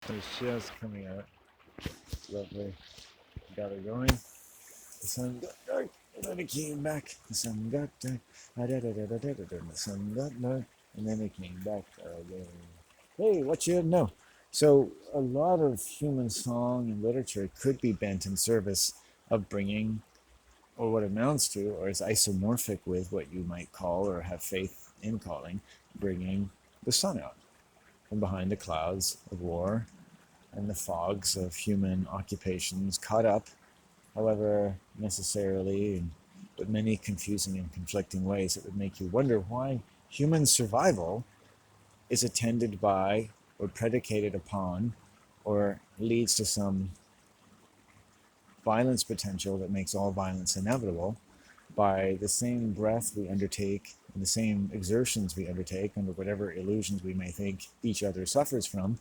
There's just coming out. Lovely. Got her going. The sun got dark, and then it came back. The sun got dark. The sun got dark, and then it came back again. Hey, what you know? So, a lot of human song and literature could be bent in service of bringing, or what amounts to, or is isomorphic with what you might call, or have faith in calling, bringing the sun out from behind the clouds of war and the fogs of human occupations caught up, however necessarily, but many confusing and conflicting ways that would make you wonder why human survival is attended by or predicated upon or leads to some violence potential that makes all violence inevitable by the same breath we undertake and the same exertions we undertake under whatever illusions we may think each other suffers from,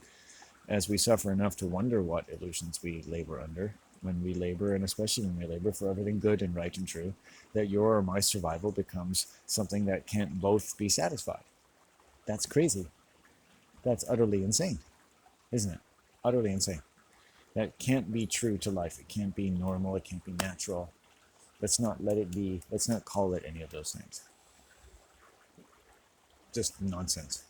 as we suffer enough to wonder what illusions we labor under when we labor, and especially when we labor for everything good and right and true, that your or my survival becomes something that can't both be satisfied. That's crazy. That's utterly insane, isn't it? Utterly insane. That can't be true to life. It can't be normal. It can't be natural. Let's not let it be. Let's not call it any of those things. Just nonsense.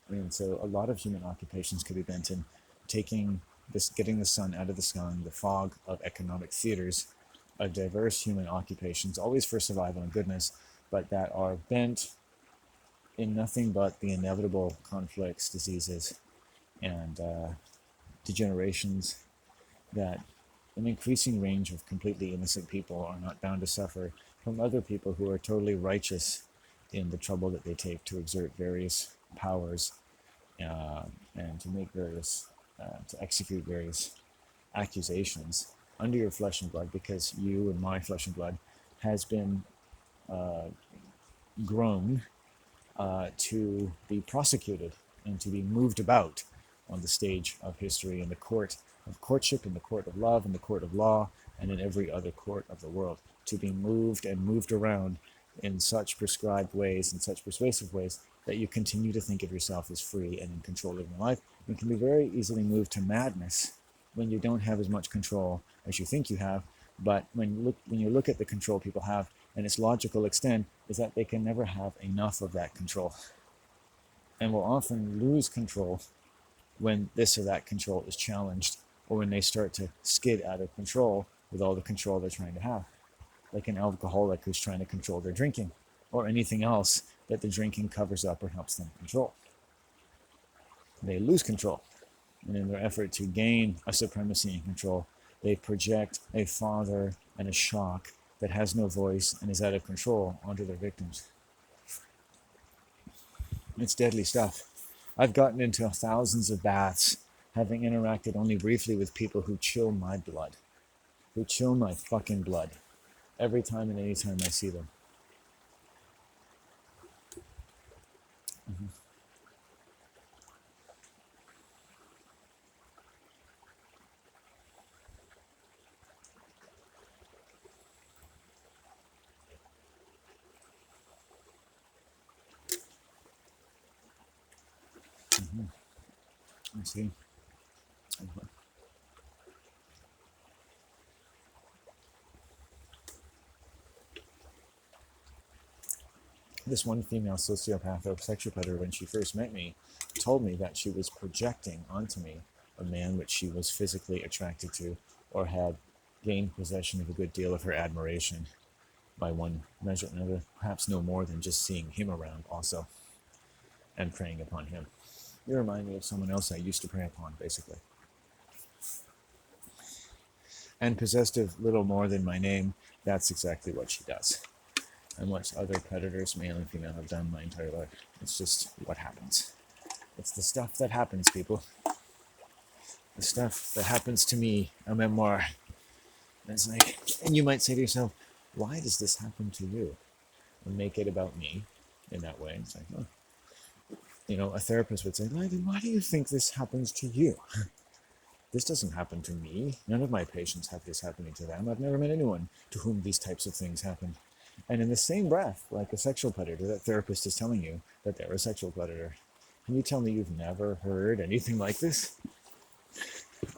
I mean, so a lot of human occupations could be bent in taking this, getting the sun out of the sky, the fog of economic theaters, of diverse human occupations, always for survival and goodness, but that are bent in nothing but the inevitable conflicts, diseases, and degenerations that an increasing range of completely innocent people are not bound to suffer from other people who are totally righteous in the trouble that they take to exert various powers uh, and to make various, to execute various accusations under your flesh and blood, because you and my flesh and blood has been uh, grown to be prosecuted and to be moved about on the stage of history, in the court of courtship, in the court of love, in the court of law, and in every other court of the world, to be moved and moved around in such prescribed ways and such persuasive ways that you continue to think of yourself as free and in control of your life, and can be very easily moved to madness when you don't have as much control as you think you have. But when you look at the control people have, and its logical extent is that they can never have enough of that control, and will often lose control when this or that control is challenged, or when they start to skid out of control with all the control they're trying to have, like an alcoholic who's trying to control their drinking, or anything else that the drinking covers up or helps them control. They lose control, and in their effort to gain a supremacy and control, they project a father and a shock that has no voice and is out of control onto their victims. It's deadly stuff. I've gotten into thousands of baths, having interacted only briefly with people who chill my blood, who chill my fucking blood, every time and any time I see them. Mm-hmm. Mm-hmm. I see. Mm-hmm. This one female sociopath or sexual predator, when she first met me, told me that she was projecting onto me a man which she was physically attracted to, or had gained possession of a good deal of her admiration by one measure or another, perhaps no more than just seeing him around also and preying upon him. You remind me of someone else I used to prey upon, basically. And possessed of little more than my name, that's exactly what she does. And what other predators, male and female, have done my entire life. It's just what happens. It's the stuff that happens, people. The stuff that happens to me, a memoir. And it's like, and you might say to yourself, why does this happen to you? And make it about me in that way. It's like, oh. You know, a therapist would say, Landon, why do you think this happens to you? This doesn't happen to me. None of my patients have this happening to them. I've never met anyone to whom these types of things happen. And in the same breath, like a sexual predator, that therapist is telling you that they're a sexual predator. Can you tell me you've never heard anything like this?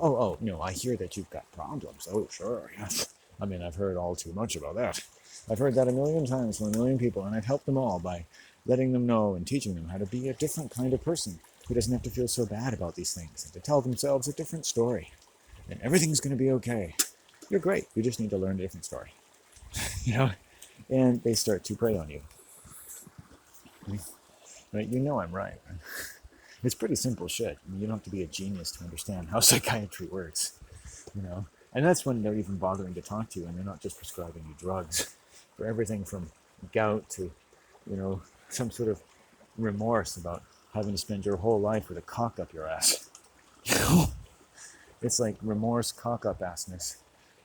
Oh, no, I hear that you've got problems. Oh, sure, yes. I mean, I've heard all too much about that. I've heard that a million times from a million people, and I've helped them all by letting them know and teaching them how to be a different kind of person who doesn't have to feel so bad about these things and to tell themselves a different story. And everything's going to be okay. You're great. You just need to learn a different story. You know? And they start to prey on you. Right? You know I'm right. It's pretty simple shit. I mean, you don't have to be a genius to understand how psychiatry works. You know? And that's when they're even bothering to talk to you and they're not just prescribing you drugs for everything from gout to, some sort of remorse about having to spend your whole life with a cock up your ass. It's like remorse, cock up assness.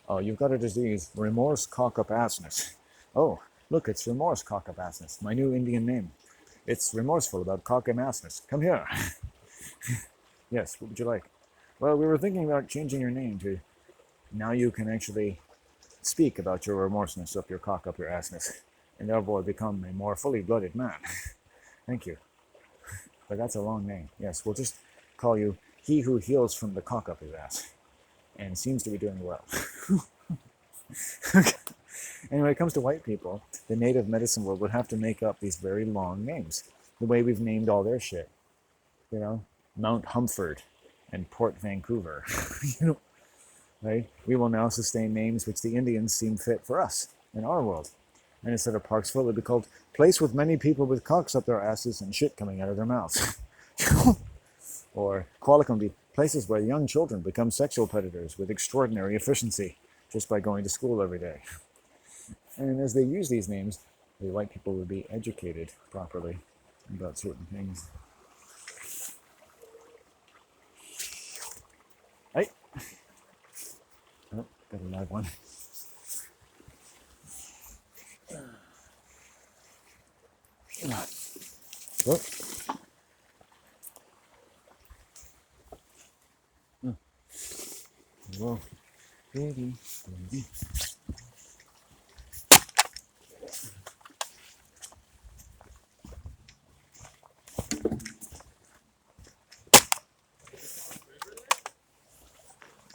Oh, you've got a disease, remorse, cock up assness. Oh, look, it's remorse, cock up assness, my new Indian name. It's remorseful about cock and assness. Come here. Yes, what would you like? Well, we were thinking about changing your name to now you can actually speak about your remorseness up your cock up your assness, and therefore become a more fully blooded man. Thank you. But that's a long name. Yes, we'll just call you He Who Heals from the Cock Up His Ass, and seems to be doing well. And when it comes to white people, the native medicine world would have to make up these very long names, the way we've named all their shit. Mount Humford and Port Vancouver. Right? We will now sustain names which the Indians seem fit for us in our world. And instead of Parksville, it would be called Place with Many People with Cocks Up Their Asses and Shit Coming Out of Their Mouths. Or Qualicum be places where young children become sexual predators with extraordinary efficiency just by going to school every day. And as they use these names, the white people would be educated properly about certain things. Hey! Oh, got a live one. Whoop. Whoa. Baby.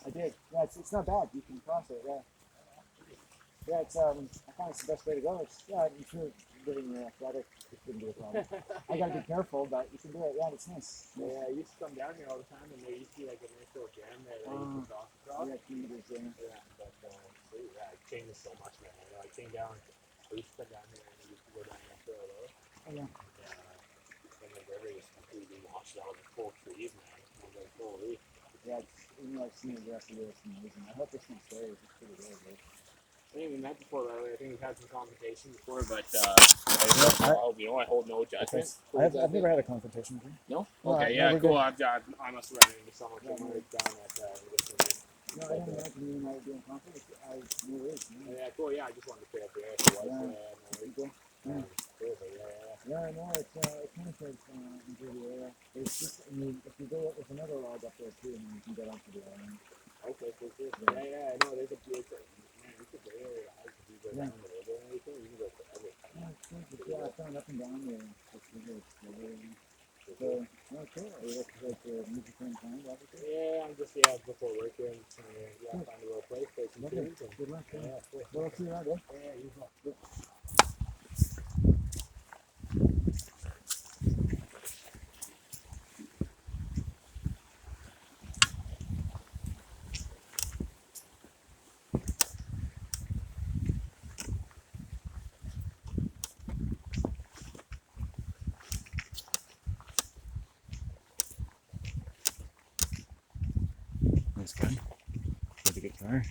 I did. Yeah, it's not bad. You can cross it. Yeah. Yeah, it's I find it's the best way to go. I'm sure getting athletic it wouldn't be a problem. I gotta be careful, but you can do it. Yeah, it's nice. Yeah, I used to come down here all the time, and there used to be like a nice little jam there that you could cross across. Yeah, kilometers, yeah. Yeah, but yeah, it changed so much, man. I came down, I used to come down here, and I used to go down there for a little. Oh, yeah. And the river just completely washed out the full trees, man. I was like, holy. Yeah, I've seen the rest of it. It's amazing. I hope this one stays. It's pretty good, right? I think we met before, by the way. I think we've had some confrontation before, but I hold no judgment. I've never had a confrontation with you. No? No, Okay, yeah, cool. I must have run into someone down at No, I didn't imagine you and I were doing conflict. I knew it. Yeah, cool. Yeah, I just wanted to clear up the air if it was. Yeah. Cool, but Yeah, I know. It's kind of into the area. It's just, I mean, if you go, there's another log up there too, and you can get onto the island. Okay, cool. Yeah, I know. There's a big, man, it's a big area. I could go down the river and everything. You can go forever. Yeah, I've gone up and down there. It's really exploring. So, no, cool. Are you like music and time, obviously? Yeah, I'm just, before work here, and find a little place, play some tunes. Good luck. Yeah, cool. Well, I'll see you around, eh? Yeah, you go. Nice guy. With the guitar.